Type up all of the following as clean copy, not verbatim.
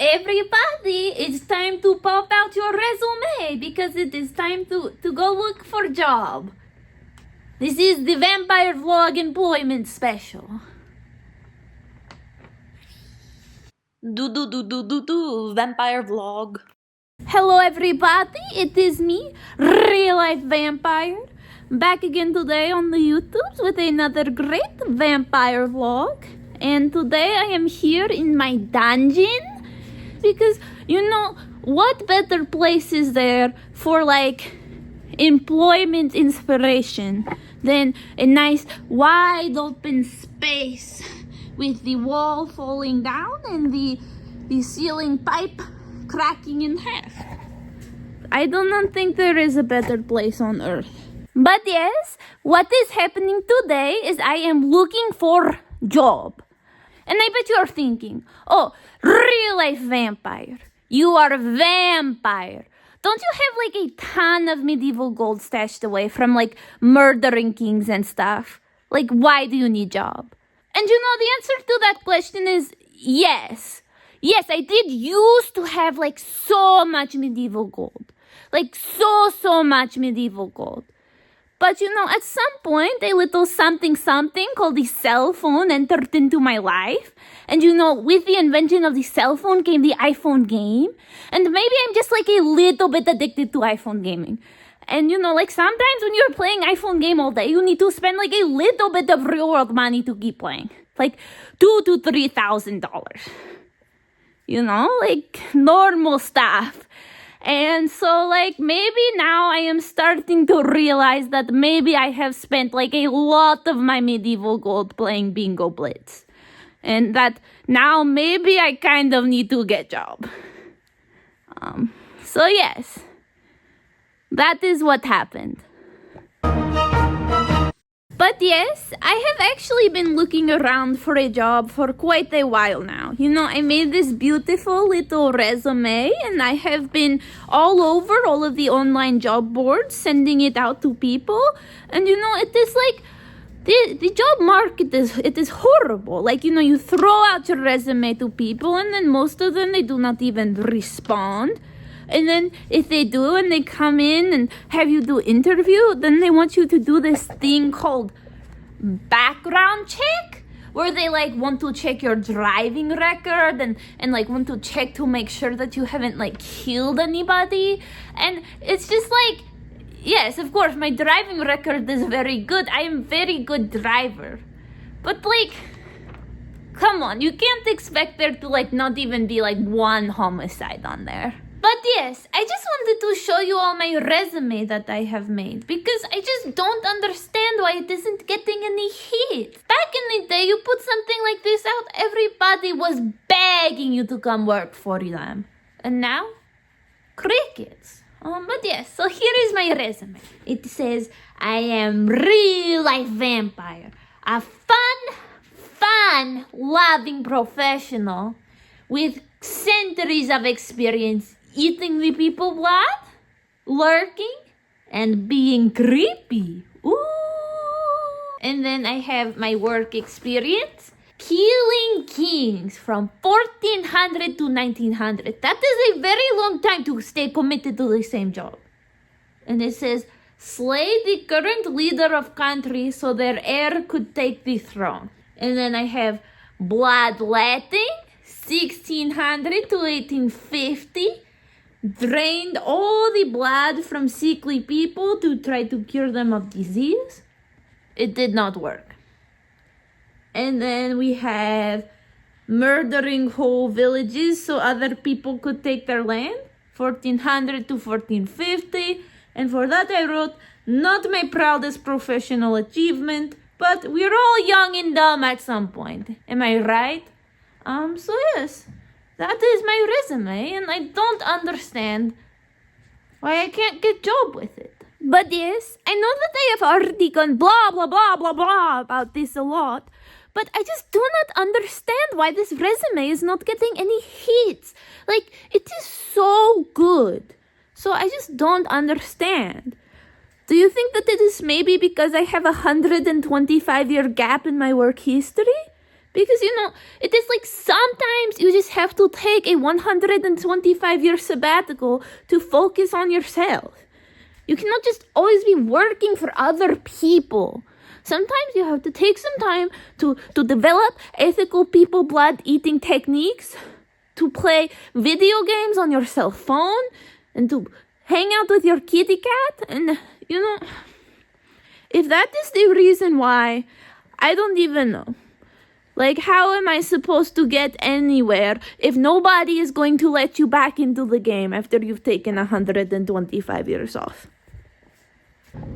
Everybody, it's time to pop out your resume because it is time to go look for a job. This is the Vampire Vlog Employment Special. Vampire Vlog. Hello everybody, it is me, Real Life Vampire, back again today on the YouTubes with another great vampire vlog. And today I am here in my dungeon because, you know, what better place is there for like employment inspiration than a nice wide open space with the wall falling down and the ceiling pipe cracking in half. I do not think there is a better place on earth. But yes, what is happening today is I am looking for job. And I bet you're thinking, oh, real life vampire. You are a vampire. Don't you have like a ton of medieval gold stashed away from like murdering kings and stuff? Like, why do you need job? And you know, the answer to that question is yes. Yes, I did used to have like so much medieval gold. Like so much medieval gold. But you know, at some point, a little something called the cell phone entered into my life. And you know, with the invention of the cell phone came the iPhone game. And maybe I'm just like a little bit addicted to iPhone gaming. And you know, like sometimes when you're playing iPhone game all day, you need to spend like a little bit of real world money to keep playing. Like $2,000 to $3,000. You know, like normal stuff. And so, like, maybe now I am starting to realize that maybe I have spent, like, a lot of my medieval gold playing Bingo Blitz. And that now maybe I kind of need to get a job. So, yes. That is what happened. But yes, I have actually been looking around for a job for quite a while now. You know, I made this beautiful little resume and I have been all over all of the online job boards, sending it out to people. And you know, it is like, the job market is horrible. Like, you know, you throw out your resume to people and then most of them, they do not even respond. And then if they do and they come in and have you do interview, then they want you to do this thing called background check, where they like want to check your driving record and like want to check to make sure that you haven't like killed anybody. And it's just like, yes, of course, my driving record is very good. I am a very good driver. But like, come on, you can't expect there to like not even be like one homicide on there. But yes, I just wanted to show you all my resume that I have made because I just don't understand why it isn't getting any hits. Back in the day, you put something like this out, everybody was begging you to come work for them. And now, crickets. But yes, so here is my resume. It says, I am real life vampire. A fun, loving professional with centuries of experience eating the people blood, lurking, and being creepy. Ooh. And then I have my work experience. Killing kings from 1400 to 1900. That is a very long time to stay committed to the same job. And it says, slay the current leader of country so their heir could take the throne. And then I have bloodletting, 1600 to 1850. Drained all the blood from sickly people to try to cure them of disease. It did not work. And then we have murdering whole villages so other people could take their land, 1400 to 1450. And for that I wrote, not my proudest professional achievement, but we're all young and dumb at some point. Am I right? So yes. That is my resume, and I don't understand why I can't get a job with it. But yes, I know that I have already gone blah, blah, blah, blah, blah about this a lot, but I just do not understand why this resume is not getting any hits. Like, it is so good. So I just don't understand. Do you think that it is maybe because I have a 125-year gap in my work history? Because, you it is like sometimes you just have to take a 125-year sabbatical to focus on yourself. You cannot just always be working for other people. Sometimes you have to take some time to develop ethical people blood eating techniques, to play video games on your cell phone, and to hang out with your kitty cat. And, if that is the reason why, I don't even know. Like, how am I supposed to get anywhere if nobody is going to let you back into the game after you've taken 125 years off?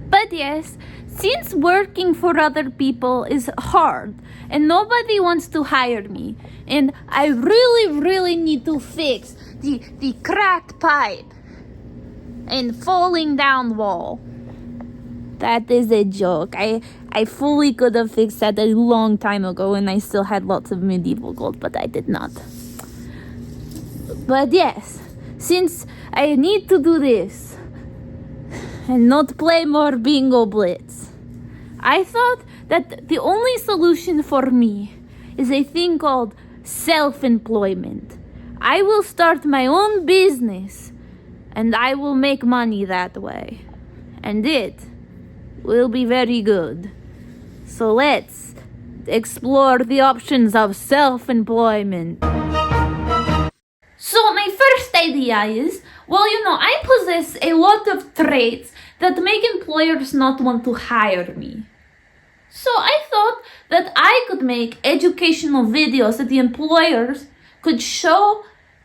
But yes, since working for other people is hard and nobody wants to hire me, and I really, really need to fix the cracked pipe and falling down wall. That is a joke. I fully could have fixed that a long time ago and I still had lots of medieval gold, but I did not. But yes, since I need to do this and not play more Bingo Blitz, I thought that the only solution for me is a thing called self-employment. I will start my own business and I will make money that way. And it will be very good. So let's explore the options of self-employment. So my first idea is, I possess a lot of traits that make employers not want to hire me. So I thought that I could make educational videos that the employers could show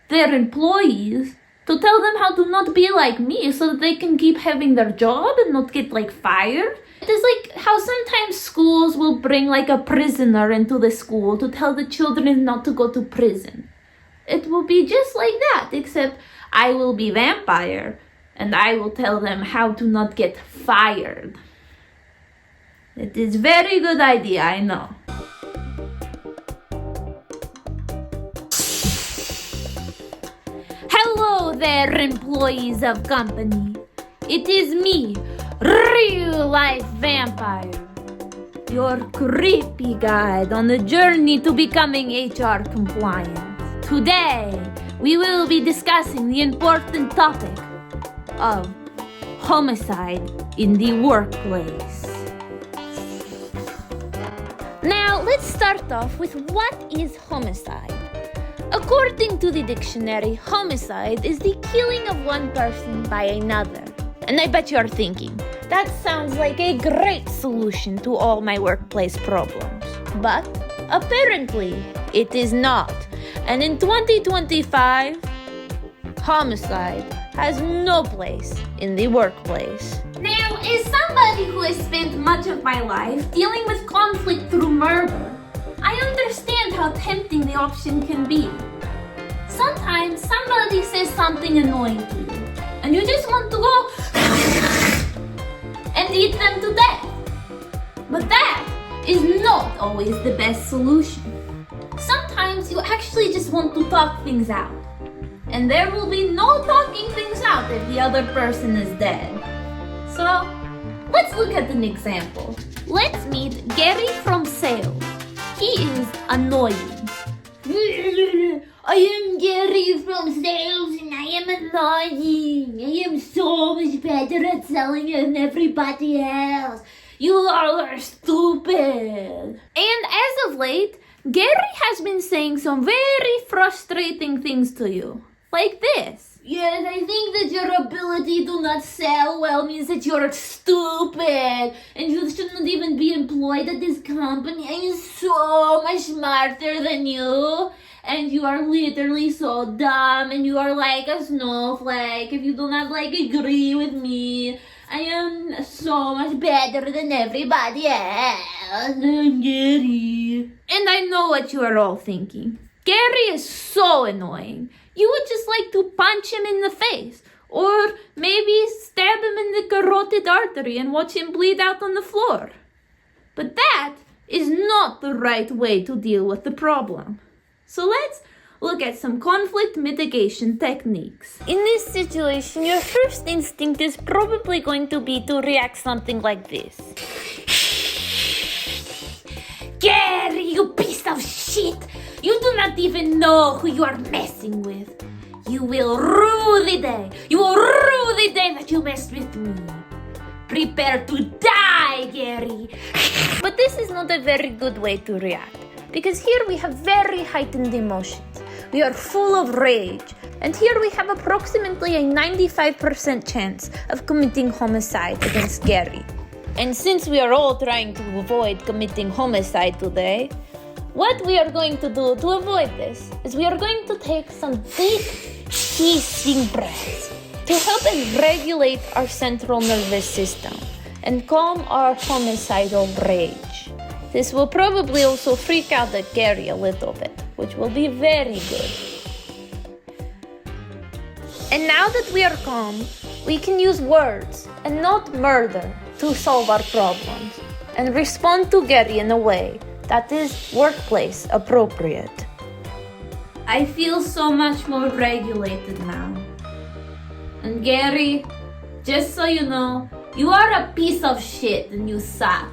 their employees to tell them how to not be like me so that they can keep having their job and not get fired. It is like how sometimes schools will bring a prisoner into the school to tell the children not to go to prison. It will be just like that, except I will be vampire and I will tell them how to not get fired. It is very good idea, I know. Hello there, employees of company. It is me, Real Life Vampire, your creepy guide on the journey to becoming HR compliant. Today, we will be discussing the important topic of homicide in the workplace. Now, let's start off with what is homicide. According to the dictionary, homicide is the killing of one person by another. And I bet you're thinking, that sounds like a great solution to all my workplace problems. But apparently, it is not. And in 2025, homicide has no place in the workplace. Now, as somebody who has spent much of my life dealing with conflict through murder, I understand how tempting the option can be. Sometimes somebody says something annoying to you, and you just want to go and eat them to death. But that is not always the best solution. Sometimes you actually just want to talk things out. And there will be no talking things out if the other person is dead. So, let's look at an example. Let's meet Gary from sales. He is annoying. I am Gary from sales and I am annoying. I am so much better at selling than everybody else. You all are stupid. And as of late, Gary has been saying some very frustrating things to you. Like this. Yes, I think that your ability to not sell well means that you're stupid and you shouldn't even be employed at this company. I am so much smarter than you and you are literally so dumb and you are like a snowflake if you do not agree with me. I am so much better than everybody else. I'm Gary. And I know what you are all thinking. Gary is so annoying. You would just like to punch him in the face. Or maybe stab him in the carotid artery and watch him bleed out on the floor. But that is not the right way to deal with the problem. So let's look at some conflict mitigation techniques. In this situation, your first instinct is probably going to be to react something like this. Gary, you piece of shit! not even know who you are messing with. You will rue the day. You will rue the day that you messed with me. Prepare to die, Gary. But this is not a very good way to react, because here we have very heightened emotions. We are full of rage, and here we have approximately a 95% chance of committing homicide against Gary. And since we are all trying to avoid committing homicide today, what we are going to do to avoid this is we are going to take some deep, hissing breaths to help us regulate our central nervous system and calm our homicidal rage. This will probably also freak out the Gary a little bit, which will be very good. And now that we are calm, we can use words and not murder to solve our problems and respond to Gary in a way that is workplace appropriate. I feel so much more regulated now. And Gary, just so you know, you are a piece of shit and you suck.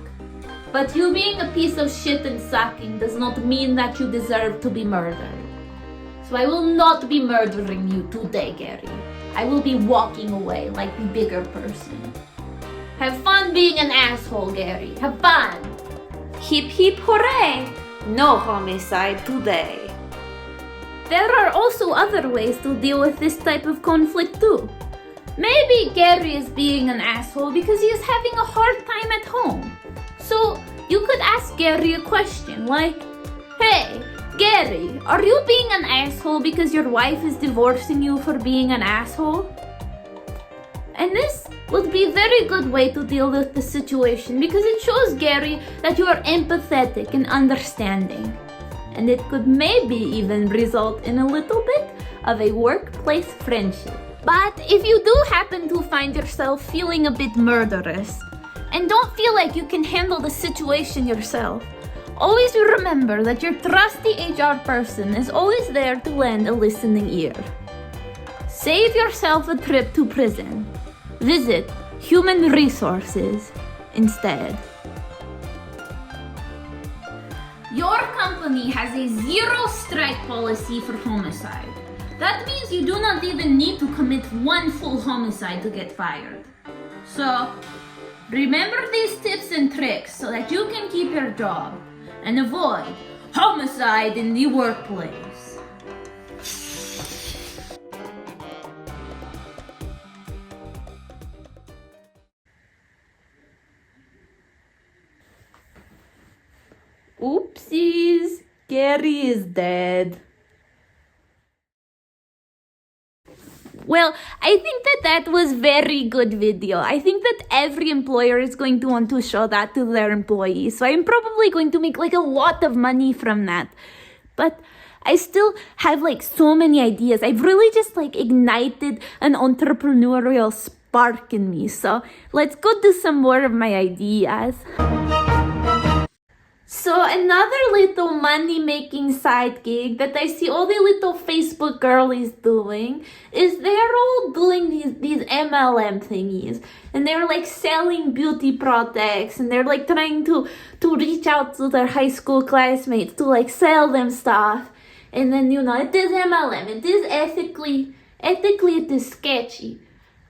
But you being a piece of shit and sucking does not mean that you deserve to be murdered. So I will not be murdering you today, Gary. I will be walking away like the bigger person. Have fun being an asshole, Gary. Have fun. Hip hip hooray. No homicide today. There are also other ways to deal with this type of conflict too. Maybe Gary is being an asshole because he is having a hard time at home. So you could ask Gary a question like, "Hey, Gary, are you being an asshole because your wife is divorcing you for being an asshole?" And this would be a very good way to deal with the situation because it shows Gary that you are empathetic and understanding. And it could maybe even result in a little bit of a workplace friendship. But if you do happen to find yourself feeling a bit murderous and don't feel like you can handle the situation yourself, always remember that your trusty HR person is always there to lend a listening ear. Save yourself a trip to prison. Visit Human Resources instead. Your company has a zero-strike policy for homicide. That means you do not even need to commit one full homicide to get fired. So, remember these tips and tricks so that you can keep your job and avoid homicide in the workplace. Oopsies, Gary is dead. Well, I think that was very good video. I think that every employer is going to want to show that to their employees. So I'm probably going to make like a lot of money from that. But I still have like so many ideas. I've really just like ignited an entrepreneurial spark in me. So let's go do some more of my ideas. So another little money-making side gig that I see all the little Facebook girlies doing is they're all doing these MLM thingies. And they're like selling beauty products and they're like trying to reach out to their high school classmates to like sell them stuff. And then, you know, it is MLM. It is ethically it is sketchy.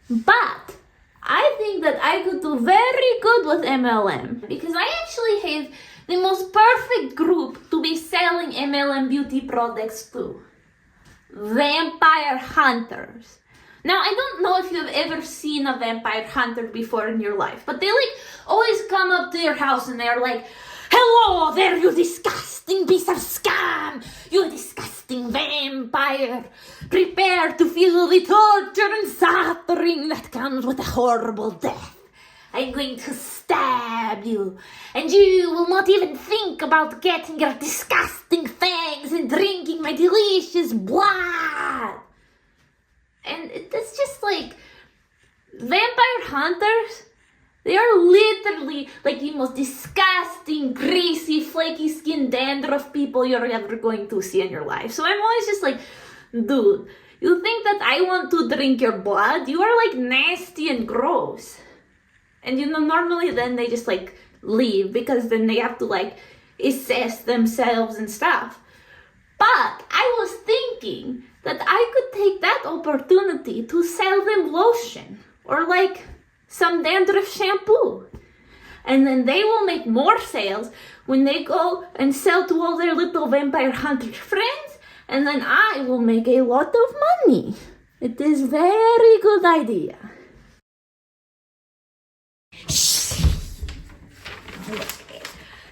But I think that I could do very good with MLM because I actually have the most perfect group to be selling MLM beauty products to. Vampire hunters. Now, I don't know if you've ever seen a vampire hunter before in your life, but they like always come up to your house and they're like, "Hello there, you disgusting piece of scum! You disgusting vampire! Prepare to feel the torture and suffering that comes with a horrible death. I'm going to stab you, and you will not even think about getting your disgusting fangs and drinking my delicious blood." And it's just like, vampire hunters, they are literally like the most disgusting, greasy, flaky skin dandruff people you're ever going to see in your life. So I'm always just like, dude, you think that I want to drink your blood? You are like nasty and gross. And you know, normally then they just like leave because then they have to like assess themselves and stuff. But I was thinking that I could take that opportunity to sell them lotion or like some dandruff shampoo. And then they will make more sales when they go and sell to all their little vampire hunter friends. And then I will make a lot of money. It is very good idea.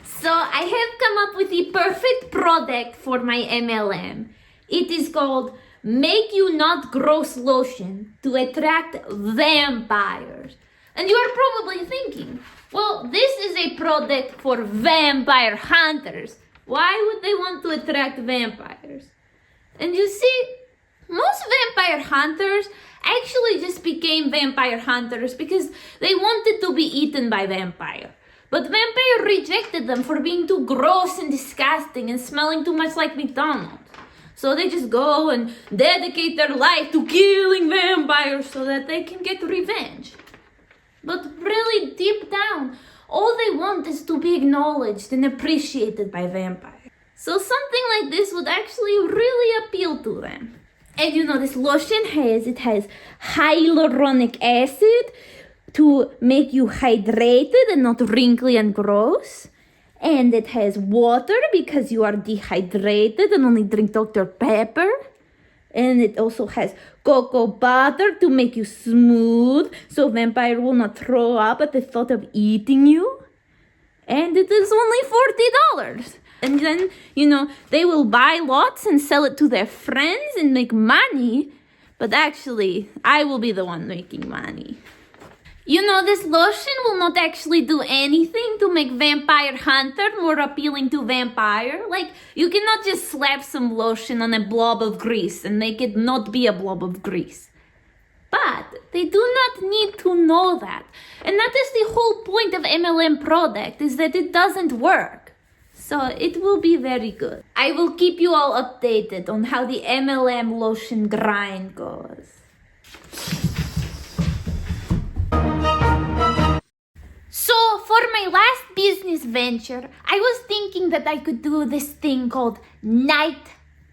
So I have come up with the perfect product for my MLM. It is called Make You Not Gross Lotion to attract vampires. And you are probably thinking, well, this is a product for vampire hunters. Why would they want to attract vampires? And you see, most vampire hunters actually just became vampire hunters because they wanted to be eaten by vampire. But vampire rejected them for being too gross and disgusting and smelling too much like McDonald's. So they just go and dedicate their life to killing vampires so that they can get revenge. But really deep down, all they want is to be acknowledged and appreciated by vampires. So something like this would actually really appeal to them. And you know, this lotion has hyaluronic acid to make you hydrated and not wrinkly and gross. And it has water because you are dehydrated and only drink Dr. Pepper. And it also has cocoa butter to make you smooth so vampire will not throw up at the thought of eating you. And it is only $40. And then, you know, they will buy lots and sell it to their friends and make money. But actually, I will be the one making money. You know, this lotion will not actually do anything to make Vampire Hunter more appealing to vampire. Like, you cannot just slap some lotion on a blob of grease and make it not be a blob of grease. But they do not need to know that. And that is the whole point of MLM product, is that it doesn't work. So it will be very good. I will keep you all updated on how the MLM lotion grind goes. So for my last business venture, I was thinking that I could do this thing called night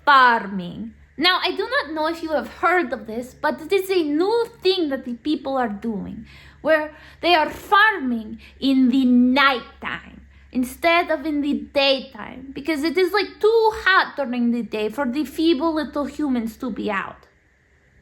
farming. Now, I do not know if you have heard of this, but it is a new thing that the people are doing, where they are farming in the nighttime instead of in the daytime, because it is like too hot during the day for the feeble little humans to be out.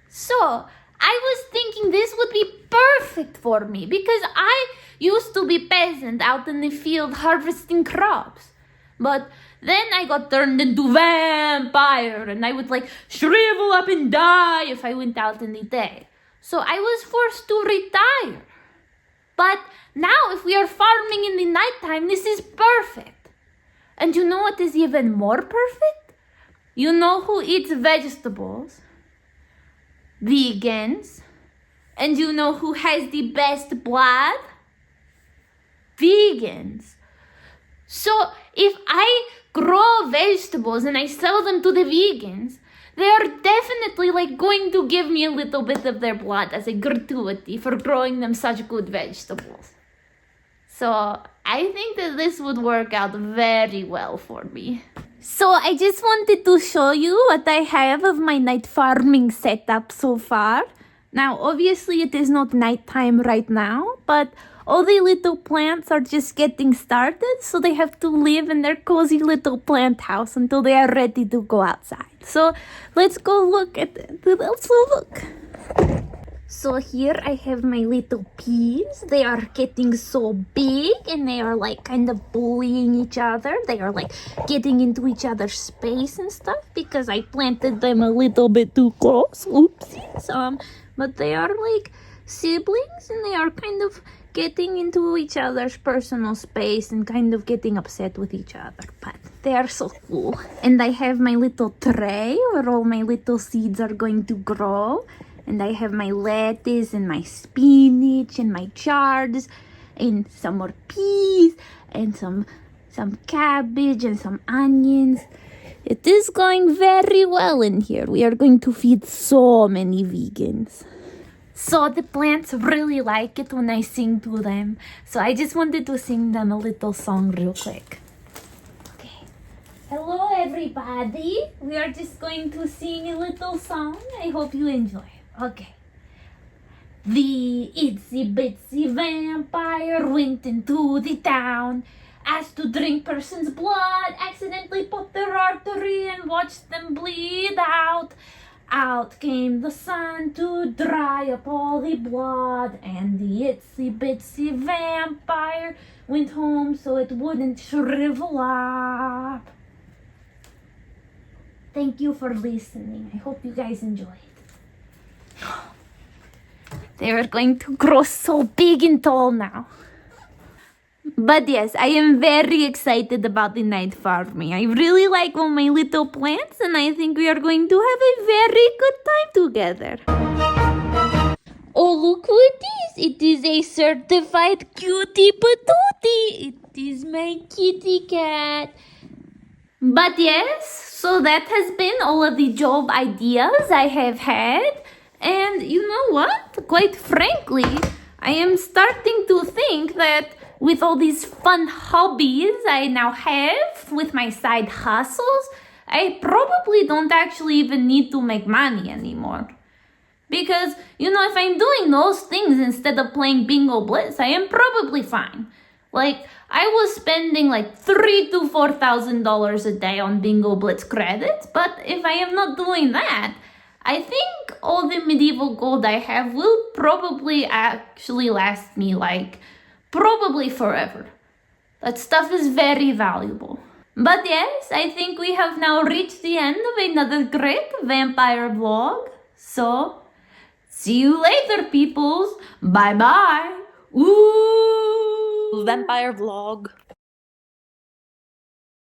So I was thinking this would be perfect for me, because I used to be peasant out in the field harvesting crops. But then I got turned into vampire, and I would like shrivel up and die if I went out in the day. So I was forced to retire. But now if we are farming in the nighttime, this is perfect. And you know what is even more perfect? You know who eats vegetables? Vegans. And you know who has the best blood? Vegans. So if I grow vegetables and I sell them to the vegans, they are definitely like going to give me a little bit of their blood as a gratuity for growing them such good vegetables. So I think that this would work out very well for me. So I just wanted to show you what I have of my night farming setup so far. Now, obviously it is not nighttime right now, but all the little plants are just getting started, so they have to live in their cozy little plant house until they are ready to go outside. So let's go look at it. Let's look. So here I have my little peas. They are getting so big and they are like kind of bullying each other. They are like getting into each other's space and stuff because I planted them a little bit too close. Oopsies. But they are like siblings and they are kind of getting into each other's personal space and kind of getting upset with each other, but they are so cool. And I have my little tray where all my little seeds are going to grow, and I have my lettuce and my spinach and my chards and some more peas and some cabbage and some onions. It is going very well in here. We are going to feed so many vegans. So the plants really like it when I sing to them. So I just wanted to sing them a little song real quick. Okay. Hello everybody. We are just going to sing a little song. I hope you enjoy it. Okay. The itsy bitsy vampire went into the town, asked to drink person's blood, accidentally popped their artery and watched them bleed out. Out came the sun to dry up all the blood, and the itsy bitsy vampire went home so it wouldn't shrivel up. Thank you for listening. I hope you guys enjoyed. They are going to grow so big and tall now. But yes, I am very excited about the night farming. I really like all my little plants, and I think we are going to have a very good time together. Oh, look who it is. It is a certified cutie patootie. It is my kitty cat. But yes, so that has been all of the job ideas I have had. And you know what? Quite frankly, I am starting to think that with all these fun hobbies I now have with my side hustles, I probably don't actually even need to make money anymore. Because, if I'm doing those things instead of playing Bingo Blitz, I am probably fine. Like, I was spending like $3,000 to $4,000 a day on Bingo Blitz credits, but if I am not doing that, I think all the medieval gold I have will probably actually last me probably forever. That stuff is very valuable. But yes, I think we have now reached the end of another great vampire vlog. So, see you later, peoples. Bye-bye. Ooh, vampire vlog.